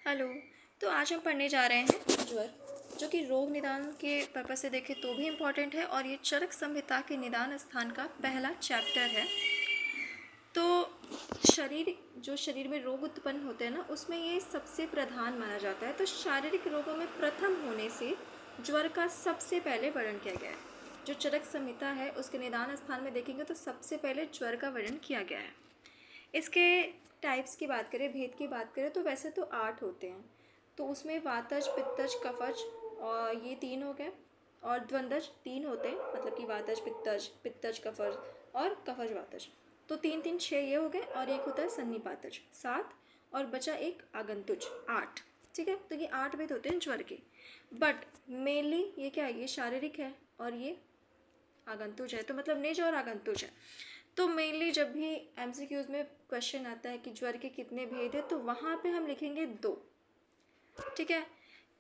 Hello. तो आज हम पढ़ने जा रहे हैं ज्वर, जो कि रोग निदान के पर्पज से देखें तो भी इम्पॉर्टेंट है और ये चरक संहिता के निदान स्थान का पहला चैप्टर है। तो शरीर में रोग उत्पन्न होते हैं ना, उसमें ये सबसे प्रधान माना जाता है। तो शारीरिक रोगों में प्रथम होने से ज्वर का सबसे पहले वर्णन किया गया है। जो चरक संहिता है उसके निदान स्थान में देखेंगे तो सबसे पहले ज्वर का वर्णन किया गया है। इसके टाइप्स की बात करें, भेद की बात करें तो वैसे तो 8 होते हैं। तो उसमें वातज, पित्तज, कफज और ये 3 हो गए, और द्वंद्वज 3 होते हैं, मतलब कि वातज, पित्तज, पित्तज कफज और कफज वातज। तो 3 3 6 ये हो गए, और एक होता है सन्निपातज 7, और बचा एक आगंतुज 8। ठीक है, तो ये 8 भेद होते हैं ज्वर के। बट मेनली ये क्या है, ये शारीरिक है और ये आगंतुज है, तो मतलब निज और आगंतुज है। तो मेनली जब भी एमसीक्यूज में क्वेश्चन आता है कि ज्वर के कितने भेद है, तो वहाँ पे हम लिखेंगे 2। ठीक है,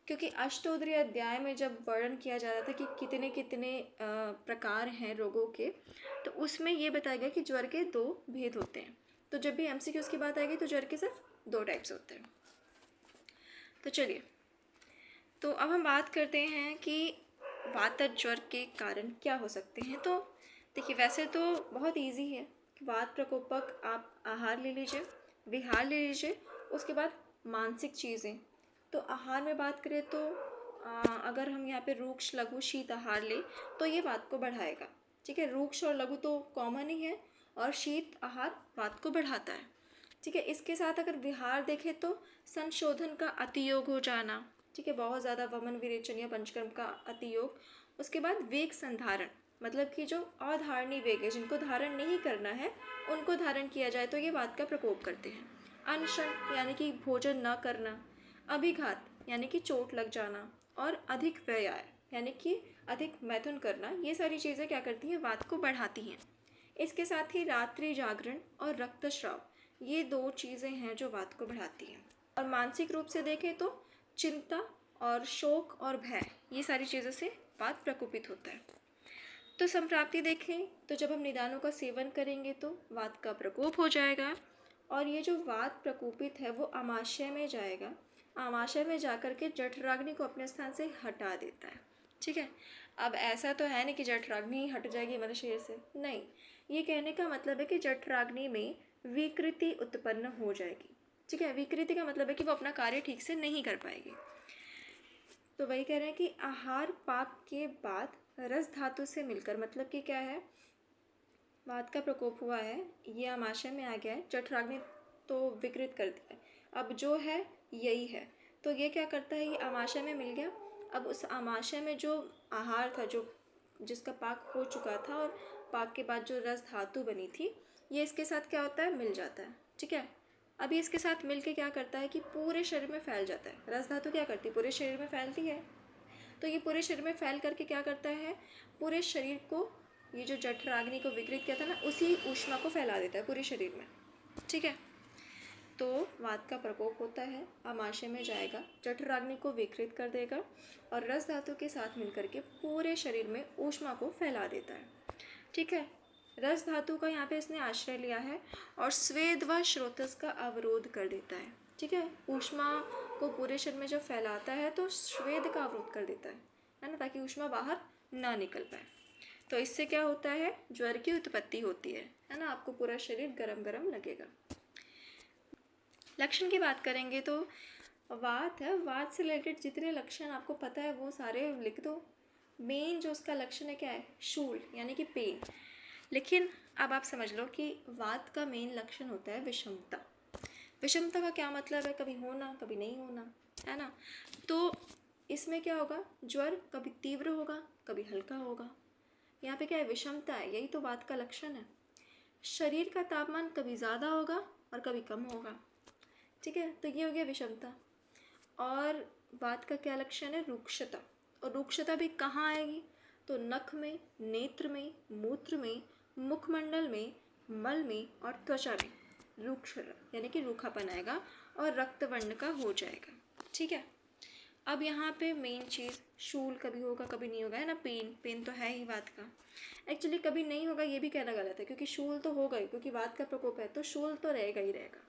क्योंकि अष्टोत्तरीय अध्याय में जब वर्णन किया जा रहा था कि कितने कितने प्रकार हैं रोगों के, तो उसमें ये बताया गया कि ज्वर के 2 भेद होते हैं। तो जब भी एमसीक्यूज की बात आएगी तो ज्वर के सिर्फ 2 टाइप्स होते हैं। तो चलिए, तो अब हम बात करते हैं कि वातज ज्वर के कारण क्या हो सकते हैं। तो देखिए, वैसे तो बहुत इजी है कि वात प्रकोपक आप आहार ले लीजिए, विहार ले लीजिए, उसके बाद मानसिक चीज़ें। तो आहार में बात करें तो अगर हम यहाँ पे रूक्ष, लघु, शीत आहार लें तो ये वात को बढ़ाएगा। ठीक है, रूक्ष और लघु तो कॉमन ही है, और शीत आहार वात को बढ़ाता है। ठीक है, इसके साथ अगर विहार देखें तो संशोधन का अतियोग हो जाना। ठीक है, बहुत ज़्यादा वमन, विरेचन या पंचकर्म का अतियोग। उसके बाद वेग संधारण, मतलब कि जो अधारणी वेग है, जिनको धारण नहीं करना है उनको धारण किया जाए तो ये वात का प्रकोप करते हैं। अनशन यानी कि भोजन न करना, अभिघात यानी कि चोट लग जाना, और अधिक व्यायाम यानी कि अधिक मैथुन करना, ये सारी चीज़ें क्या करती हैं, वात को बढ़ाती हैं। इसके साथ ही रात्रि जागरण और रक्तस्राव, ये 2 चीज़ें हैं जो वात को बढ़ाती हैं। और मानसिक रूप से देखें तो चिंता और शोक और भय, ये सारी चीज़ों से वात प्रकोपित होता है। तो संप्राप्ति देखें तो जब हम निदानों का सेवन करेंगे तो वात का प्रकोप हो जाएगा, और ये जो वात प्रकोपित है वो आमाशय में जाएगा। आमाशय में जाकर के जठराग्नि को अपने स्थान से हटा देता है। ठीक है, अब ऐसा तो है नहीं कि जठराग्नि ही हट जाएगी हमारे शरीर से, नहीं। ये कहने का मतलब है कि जठराग्नि में विकृति उत्पन्न हो जाएगी। ठीक है, विकृति का मतलब है कि वो अपना कार्य ठीक से नहीं कर पाएगी। तो वही कह रहे हैं कि आहार पाक के बाद रस धातु से मिलकर, मतलब कि क्या है, वात का प्रकोप हुआ है, ये आमाशय में आ गया है, जठराग्नि तो विकृत कर दिया है, अब जो है यही है। तो ये क्या करता है, ये आमाशय में मिल गया। अब उस आमाशय में जो आहार था, जो जिसका पाक हो चुका था, और पाक के बाद जो रस धातु बनी थी, ये इसके साथ क्या होता है, मिल जाता है। ठीक है, अभी इसके साथ मिलके क्या करता है कि पूरे शरीर में फैल जाता है। रस धातु क्या करती है, पूरे शरीर में फैलती है। तो ये पूरे शरीर में फैल करके क्या करता है, पूरे शरीर को, ये जो जठराग्नि को विकृत किया था ना, उसी ऊष्मा को फैला देता है पूरे शरीर में। ठीक है, तो वात का प्रकोप होता है, आमाशय में जाएगा, जठराग्नि को विकृत कर देगा, और रस धातु के साथ मिलकर के पूरे शरीर में ऊष्मा को फैला देता है। ठीक है, रस धातु का यहाँ पे इसने आश्रय लिया है, और स्वेद व श्रोतस का अवरोध कर देता है। ठीक है, ऊष्मा को पूरे शरीर में जब फैलाता है तो स्वेद का अवरोध कर देता है ना, ताकि ऊष्मा बाहर ना निकल पाए। तो इससे क्या होता है, ज्वर की उत्पत्ति होती है ना, आपको पूरा शरीर गरम गरम लगेगा। लक्षण की बात करेंगे तो वात है, वात से रिलेटेड जितने लक्षण आपको पता है वो सारे लिख दो। मेन जो उसका लक्षण है क्या है, शूल यानी कि पेन। लेकिन अब आप समझ लो कि वात का मेन लक्षण होता है विषमता। विषमता का क्या मतलब है, कभी होना कभी नहीं होना, है ना। तो इसमें क्या होगा, ज्वर कभी तीव्र होगा कभी हल्का होगा। यहाँ पे क्या है, विषमता है, यही तो वात का लक्षण है। शरीर का तापमान कभी ज़्यादा होगा और कभी कम होगा। ठीक है, तो ये हो गया विषमता। और वात का क्या लक्षण है, रुक्षता। और रुक्षता भी कहाँ आएगी, तो नख में, नेत्र में, मूत्र में, मुखमंडल में, मल में और त्वचा में रुक्ष यानी कि रूखापन आएगा, और रक्त वर्ण का हो जाएगा। ठीक है, अब यहाँ पे मेन चीज़, शूल कभी होगा कभी नहीं होगा, है ना। पेन तो है ही वात का। एक्चुअली कभी नहीं होगा ये भी कहना गलत है, क्योंकि शूल तो होगा ही, क्योंकि वात का प्रकोप है तो शूल तो रहेगा ही रहेगा।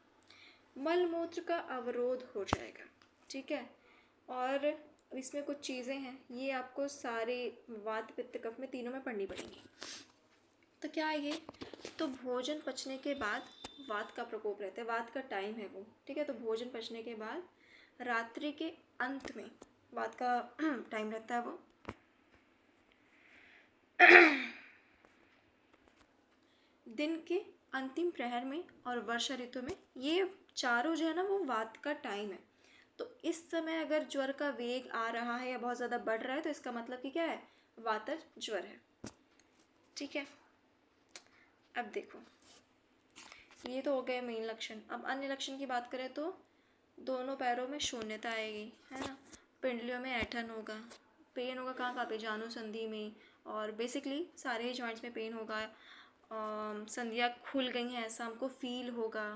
मल मूत्र का अवरोध हो जाएगा। ठीक है। और इसमें कुछ चीज़ें हैं, ये आपको सारे वात पित्त कफ में तीनों में पढ़नी पड़ेंगी। तो क्या है ये, तो भोजन पचने के बाद वात का प्रकोप रहता है, वात का टाइम है वो, ठीक है। तो भोजन पचने के बाद रात्रि के अंत में वात का टाइम रहता है वो। दिन के अंतिम प्रहर में और वर्षा ऋतु में, ये चारों जो है ना वो वात का टाइम है। तो इस समय अगर ज्वर का वेग आ रहा है या बहुत ज़्यादा बढ़ रहा है तो इसका मतलब कि क्या है, वातज ज्वर है, ठीक है। अब देखो, ये तो हो गए मेन लक्षण। अब अन्य लक्षण की बात करें तो दोनों पैरों में शून्यता आएगी, है ना। पिंडलियों में ऐठन होगा, पेन होगा कहाँ कहाँ पे, जानु संधि में, और बेसिकली सारे ही जॉइंट्स में पेन होगा। संधियाँ खुल गई हैं ऐसा हमको फील होगा।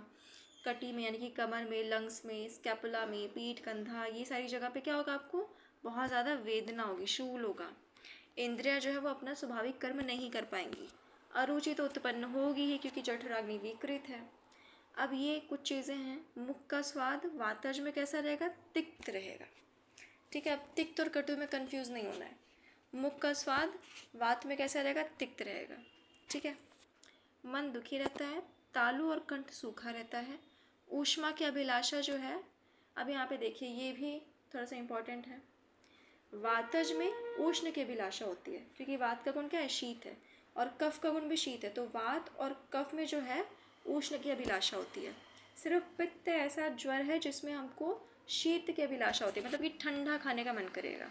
कटी में यानी कि कमर में, लंग्स में, स्कैपुला में, पीठ, कंधा, ये सारी जगह पे क्या होगा, आपको बहुत ज़्यादा वेदना होगी, शूल होगा। इंद्रियां जो है वो अपना स्वाभाविक कर्म नहीं कर पाएंगी। अरुचि तो उत्पन्न होगी ही क्योंकि जठराग्नि विकृत है। अब ये कुछ चीज़ें हैं। मुख का स्वाद वातज में कैसा रहेगा, तिक्त रहेगा, ठीक है। अब तिक्त और कटु में कंफ्यूज नहीं होना है। मुख का स्वाद वात में कैसा रहेगा, तिक्त रहेगा, ठीक है। मन दुखी रहता है, तालु और कंठ सूखा रहता है। ऊष्मा की अभिलाषा जो है, अब यहाँ पे देखिए ये भी थोड़ा सा इम्पोर्टेंट है। वातज में उष्ण की अभिलाषा होती है क्योंकि वात का गुण क्या है, शीत है, और कफ का गुण भी शीत है। तो वात और कफ में जो है उष्ण की अभिलाषा होती है। सिर्फ पित्त ऐसा ज्वर है जिसमें हमको शीत की अभिलाषा होती है, मतलब कि ठंडा खाने का मन करेगा,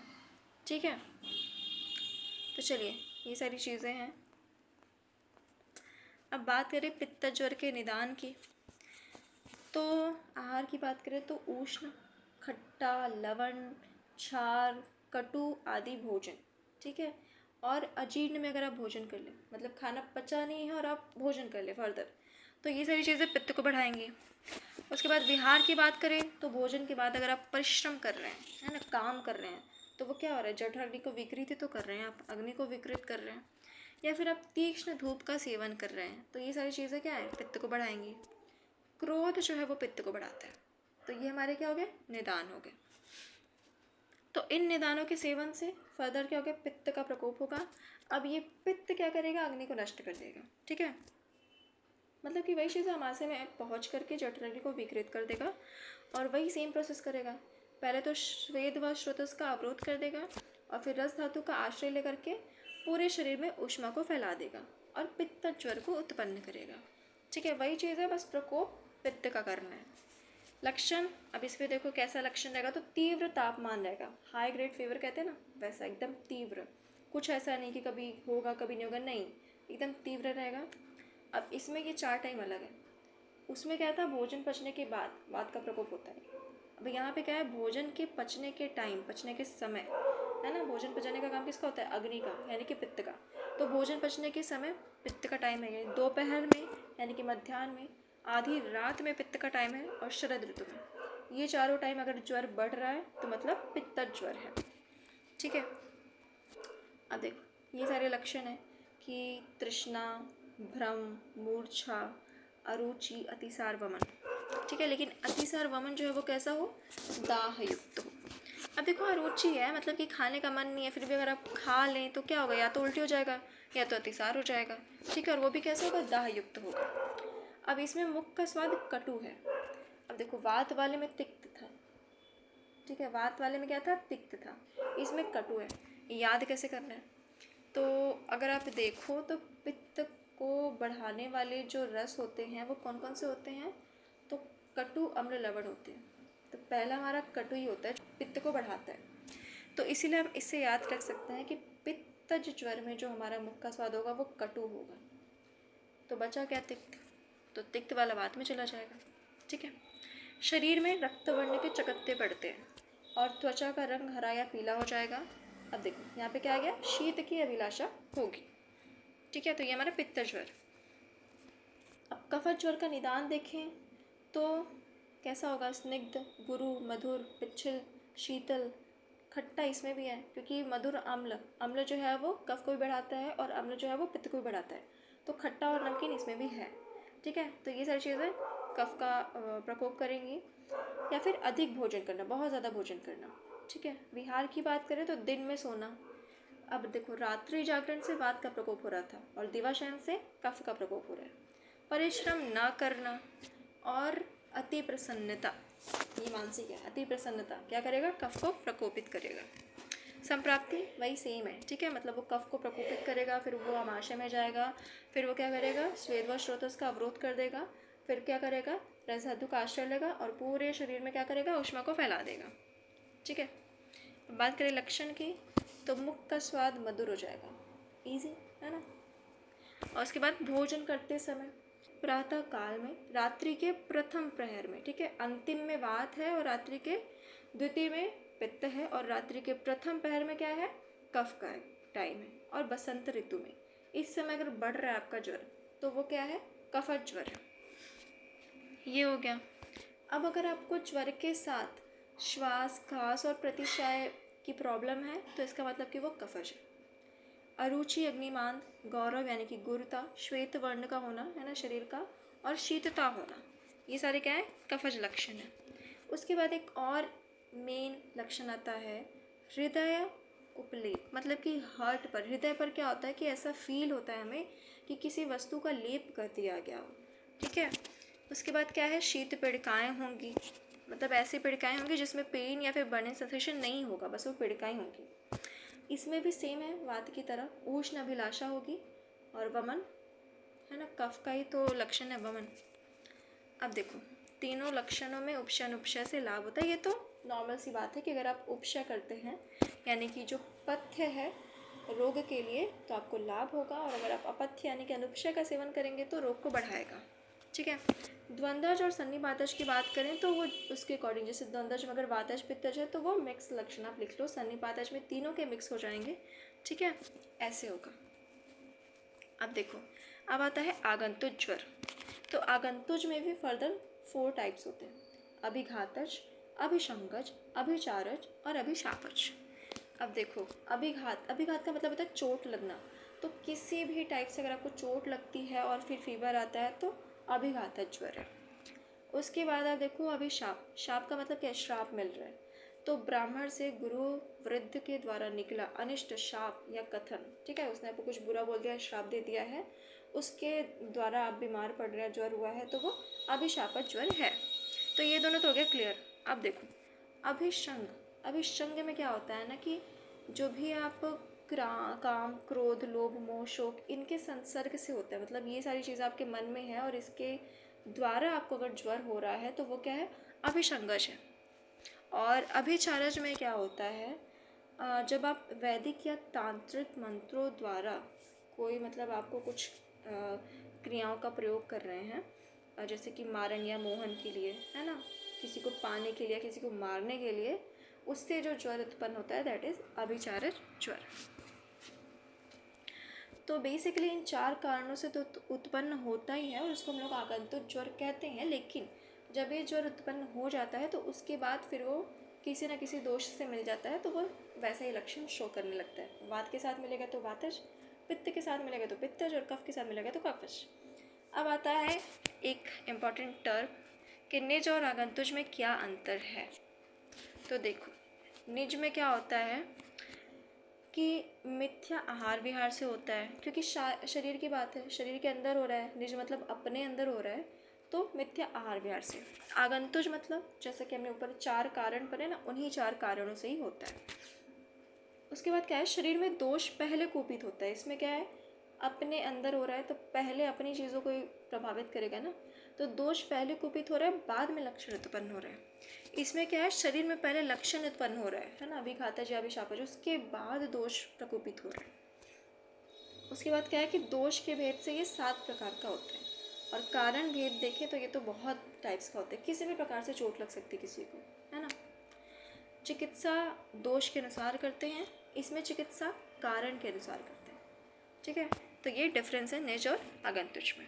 ठीक है। तो चलिए, ये सारी चीज़ें हैं। अब बात करें पित्त ज्वर के निदान की, तो आहार की बात करें तो उष्ण, खट्टा, लवण, क्षार, कटु आदि भोजन, ठीक है। और अजीर्ण में अगर आप भोजन कर लें, मतलब खाना पचा नहीं है और आप भोजन कर लें फर्दर, तो ये सारी चीज़ें पित्त को बढ़ाएंगी। उसके बाद विहार की बात करें तो भोजन के बाद अगर आप परिश्रम कर रहे हैं, है ना, काम कर रहे हैं, तो वो क्या हो रहा है, जठराग्नि को विकृत तो कर रहे हैं, आप अग्नि को विकृत कर रहे हैं। या फिर आप तीक्ष्ण धूप का सेवन कर रहे हैं, तो ये सारी चीज़ें क्या है, पित्त को बढ़ाएंगी। क्रोध जो है वो पित्त को बढ़ाता है। तो ये हमारे क्या हो गए, निदान हो गए। तो इन निदानों के सेवन से फर्दर क्या हो गया, पित्त का प्रकोप होगा। अब ये पित्त क्या करेगा, अग्नि को नष्ट कर देगा, ठीक है। मतलब कि वही चीज़ आमाशय में पहुंच करके जठराग्नि को विकृत कर देगा, और वही सेम प्रोसेस करेगा। पहले तो श्वेद व श्रोतस का अवरोध कर देगा, और फिर रस धातु का आश्रय लेकर के पूरे शरीर में ऊष्मा को फैला देगा और पित्त ज्वर को उत्पन्न करेगा, ठीक है। वही चीज़ है, बस प्रकोप पित्त का करना है। लक्षण, अब इस पर देखो कैसा लक्षण रहेगा, तो तीव्र तापमान रहेगा, हाई ग्रेड फीवर कहते हैं ना, वैसा एकदम तीव्र। कुछ ऐसा नहीं कि कभी होगा कभी नहीं होगा, नहीं, एकदम तीव्र रहेगा। अब इसमें ये 4 टाइम अलग है। उसमें क्या था, भोजन पचने के बाद वात का प्रकोप होता है। अब यहाँ पे क्या है, भोजन के पचने के टाइम, पचने के समय, है ना। भोजन पचाने का काम किसका होता है, अग्नि का, यानी कि पित्त का। तो भोजन पचने के समय पित्त का टाइम है, दोपहर में यानी कि मध्याह्न में, आधी रात में पित्त का टाइम है, और शरद ऋतु में। ये चारों टाइम अगर ज्वर बढ़ रहा है तो मतलब पित्त ज्वर है, ठीक है। अब देखो ये सारे लक्षण हैं कि तृष्णा, भ्रम, मूर्छा, अरुचि, अतिसार, वमन, ठीक है। लेकिन अतिसार वमन जो है वो कैसा हो, दाह युक्त हो। अब देखो अरुचि है, मतलब कि खाने का मन नहीं है, फिर भी अगर आप खा लें तो क्या होगा, या तो उल्टी हो जाएगा या तो अतिसार हो जाएगा, ठीक है। और वो भी कैसा होगा, दाह युक्त होगा। अब इसमें मुख का स्वाद कटु है। अब देखो वात वाले में तिक्त था, ठीक है, वात वाले में क्या था, तिक्त था, इसमें कटु है। याद कैसे करना है, तो अगर आप देखो तो पित्त को बढ़ाने वाले जो रस होते हैं वो कौन कौन से होते हैं, तो कटु, अम्ल, लवण होते हैं। तो पहला हमारा कटु ही होता है, पित्त को बढ़ाता है। तो इसीलिए हम इससे याद रख सकते हैं कि पित्तज ज्वर में जो हमारा मुख का स्वाद होगा वो कटु होगा। तो बचा क्या, तिक्त, तो तिक्त वाला बाद में चला जाएगा, ठीक है। शरीर में रक्त वर्ण के चकत्ते पड़ते हैं और त्वचा का रंग हरा या पीला हो जाएगा। अब देखो यहाँ पे क्या आ गया, शीत की अभिलाषा होगी, ठीक है। तो ये हमारा पित्त ज्वर। अब कफज ज्वर का निदान देखें तो कैसा होगा, स्निग्ध, गुरु, मधुर, पिच्छल, शीतल, खट्टा इसमें भी है क्योंकि मधुर, अम्ल, अम्ल जो है वो कफ को भी बढ़ाता है और अम्ल जो है वो पित्त को भी बढ़ाता है। तो खट्टा और नमकीन इसमें भी है, ठीक है। तो ये सारी चीज़ें कफ का प्रकोप करेंगी। या फिर अधिक भोजन करना, बहुत ज़्यादा भोजन करना। ठीक है, विहार की बात करें तो दिन में सोना। अब देखो, रात्रि जागरण से वात का प्रकोप हो रहा था और दिवाशयन से कफ का प्रकोप हो रहा है। परिश्रम न करना और अति प्रसन्नता, ये मानसिक है। अति प्रसन्नता क्या करेगा? कफ को प्रकोपित करेगा। संप्राप्ति वही सेम है। ठीक है, मतलब वो कफ को प्रकोपित करेगा, फिर वो आमाशय में जाएगा, फिर वो क्या करेगा? स्वेद व स्रोतस का अवरोध कर देगा, फिर क्या करेगा? रसधातु का आश्रय लेगा और पूरे शरीर में क्या करेगा? ऊष्मा को फैला देगा। ठीक है, अब बात करें लक्षण की, तो मुख का स्वाद मधुर हो जाएगा। इजी है ना। और उसके बाद भोजन करते समय प्रातः काल में, रात्रि के प्रथम प्रहर में, ठीक है, अंतिम में वात है और रात्रि के द्वितीय में पित्त है और रात्रि के प्रथम प्रहर में क्या है? कफ का टाइम है। और बसंत ऋतु में इस समय अगर बढ़ रहा है आपका ज्वर तो वो क्या है? कफज ज्वर है। ये हो गया। अब अगर आपको ज्वर के साथ श्वास, खांस और प्रतिशय की प्रॉब्लम है तो इसका मतलब कि वो कफज है। अरुचि, अग्निमांद, गौरव यानी कि गुरुता, श्वेत वर्ण का होना है ना शरीर का, और शीतता होना, ये सारे क्या है? कफज लक्षण है। उसके बाद एक और मेन लक्षण आता है हृदय उपलेप, मतलब कि हार्ट पर, हृदय पर क्या होता है कि ऐसा फील होता है हमें कि किसी वस्तु का लेप कर दिया गया हो। ठीक है, उसके बाद क्या है? शीत पीड़िकाएँ होंगी, मतलब ऐसी पीड़िकाएँ होंगी जिसमें पेन या फिर बर्निंग सेंसेशन नहीं होगा, बस वो पीड़िकाएँ होंगी। इसमें भी सेम है वात की तरह, उष्ण अभिलाषा होगी और वमन है ना, कफ का ही तो लक्षण है वमन। अब देखो, तीनों लक्षणों में उपशय अनुपशय से लाभ होता है। ये तो नॉर्मल सी बात है कि अगर आप उपशय करते हैं यानी कि जो पथ्य है रोग के लिए तो आपको लाभ होगा, और अगर आप अपथ्य यानी कि अनुपशय का सेवन करेंगे तो रोग को बढ़ाएगा। ठीक है, द्वंद्वज और सन्निपातज की बात करें तो वो उसके अकॉर्डिंग, जैसे द्वंद्वज में अगर वातज पित्तज है तो वो मिक्स लक्षण आप लिख लो, सन्निपातज में तीनों के मिक्स हो जाएंगे। ठीक है, ऐसे होगा। अब देखो, अब आता है आगंतुज ज्वर। तो आगंतुज में भी फर्दर 4 टाइप्स होते हैं, अभिघातज, अभिशंगज, अभिचारज और अभिशापज। अब देखो, अभिघात का मतलब होता है चोट लगना। तो किसी भी टाइप से अगर आपको चोट लगती है और फिर फीवर आता है तो अभिघातज ज्वर है। उसके बाद आप देखो अभिशाप, शाप का मतलब क्या? श्राप मिल रहा है। तो ब्राह्मण से गुरु वृद्ध के द्वारा निकला अनिष्ट शाप या कथन, ठीक है, उसने आपको कुछ बुरा बोल दिया, श्राप दे दिया है, उसके द्वारा आप बीमार पड़ रहे हैं, ज्वर हुआ है, तो वो अभिशापज ज्वर है। तो ये दोनों तो हो गया क्लियर। अब देखो अभिशंग, अभिशंग में क्या होता है ना कि जो भी आप काम, क्रोध, लोभ, मोह, शोक, इनके संसर्ग से होता है, मतलब ये सारी चीज़ें आपके मन में है और इसके द्वारा आपको अगर ज्वर हो रहा है तो वो क्या है? अभिशंगज है। और अभिचारज में क्या होता है? जब आप वैदिक या तांत्रिक मंत्रों द्वारा कोई, मतलब आपको कुछ क्रियाओं का प्रयोग कर रहे हैं, जैसे कि मारण या मोहन के लिए, है ना, किसी को पाने के लिए, किसी को मारने के लिए, उससे जो ज्वर उत्पन्न होता है दैट इज अभिचारज ज्वर। तो बेसिकली इन 4 कारणों से तो उत्पन्न होता ही है और उसको हम लोग आगंतुक ज्वर कहते हैं। लेकिन जब ये ज्वर उत्पन्न हो जाता है तो उसके बाद फिर वो किसी न किसी दोष से मिल जाता है तो वो वैसा ही लक्षण शो करने लगता है। वात के साथ मिलेगा तो वातज, पित्त के साथ मिलेगा तो पित्तज और कफ के साथ मिलेगा तो कफज। अब आता है एक इम्पॉर्टेंट टर्म कि निज और आगंतुज में क्या अंतर है। तो देखो, निज में क्या होता है कि मिथ्या आहार विहार से होता है, क्योंकि शरीर की बात है, शरीर के अंदर हो रहा है, निज मतलब अपने अंदर हो रहा है, तो मिथ्या आहार विहार से। आगंतुज मतलब जैसे कि हमने ऊपर 4 कारण पढ़े ना, उन्हीं 4 कारणों से ही होता है। उसके बाद क्या है? शरीर में दोष पहले कुपित होता है। इसमें क्या है? अपने अंदर हो रहा है तो पहले अपनी चीज़ों को ही प्रभावित करेगा ना, तो दोष पहले कुपित हो रहा है, बाद में लक्षण उत्पन्न हो रहा है। इसमें क्या है? शरीर में पहले लक्षण उत्पन्न हो रहा है ना, अभिघातज या अभिशापज, उसके बाद दोष प्रकोपित हो रहा है। उसके बाद क्या है कि दोष के भेद से ये 7 प्रकार का होता है, और कारण भेद देखें तो ये तो बहुत टाइप्स का होता है, किसी भी प्रकार से चोट लग सकती है किसी को, है ना। चिकित्सा दोष के अनुसार करते हैं, इसमें चिकित्सा कारण के अनुसार करते हैं। ठीक है, तो ये डिफरेंस है निज और आगंतुज में।